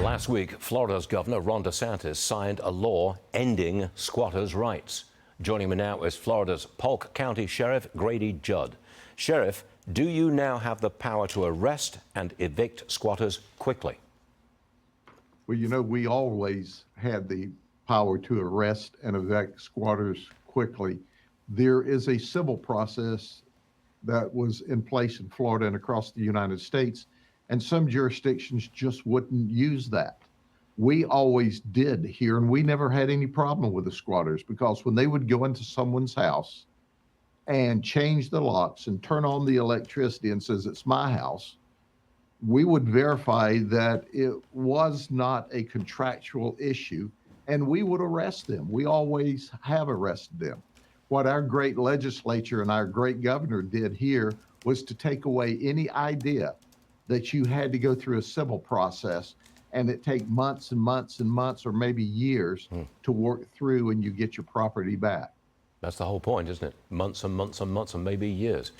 Last week, Florida's Governor Ron DeSantis signed a law ending squatters' rights. Joining me now is Florida's Polk County Sheriff Grady Judd. Sheriff, do you now have the power to arrest and evict squatters quickly? Well, you know, we always had the power to arrest and evict squatters quickly. There is a civil process that was in place in Florida and across the United States, and some jurisdictions just wouldn't use that. We always did here, and we never had any problem with the squatters, because when they would go into someone's house and change the locks and turn on the electricity and says, "It's my house," we would verify that it was not a contractual issue, and we would arrest them. We always have arrested them. What our great legislature and our great governor did here was to take away any idea that you had to go through a civil process and it take months and months and months or maybe years to work through and you get your property back. That's the whole point, isn't it? Months and months and months and maybe years.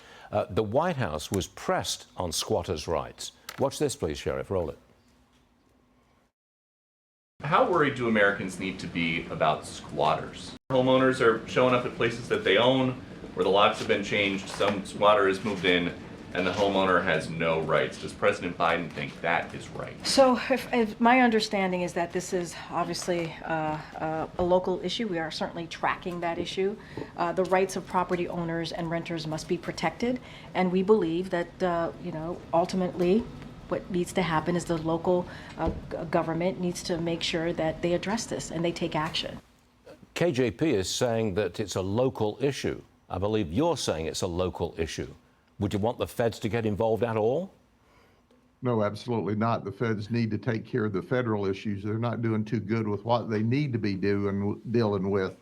The White House was pressed on squatters' rights. Watch this, please, Sheriff. Roll it. How worried do Americans need to be about squatters? Homeowners are showing up at places that they own, where the locks have been changed, some squatter has moved in, and the homeowner has no rights. Does President Biden think that is right? So if my understanding is that this is obviously a local issue. We are certainly tracking that issue. The rights of property owners and renters must be protected, and we believe that ultimately what needs to happen is the local government needs to make sure that they address this and they take action. KJP is saying that it's a local issue. I believe you're saying it's a local issue. Would you want the feds to get involved at all? No, absolutely not. The feds need to take care of the federal issues. They're not doing too good with what they need to be dealing with.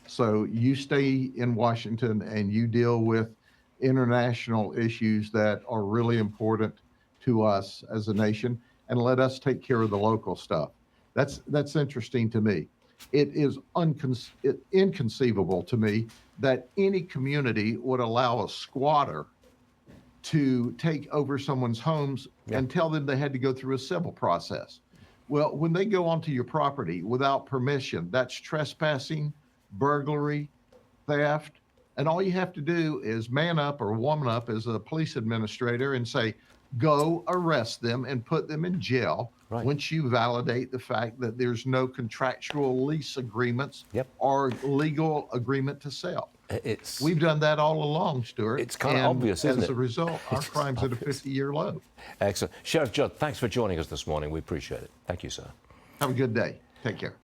So you stay in Washington and you deal with international issues that are really important to us as a nation, and let us take care of the local stuff. That's interesting to me. It is inconceivable to me that any community would allow a squatter to take over someone's homes and tell them they had to go through a civil process. Well, when they go onto your property without permission, that's trespassing, burglary, theft, and all you have to do is man up or woman up as a police administrator and say, go arrest them and put them in jail once you validate the fact that there's no contractual lease agreements or legal agreement to sell. We've done that all along, Stuart. It's kind of obvious, isn't it? As a result, our crime's at a 50-year low. Excellent. Sheriff Judd, thanks for joining us this morning. We appreciate it. Thank you, sir. Have a good day. Take care.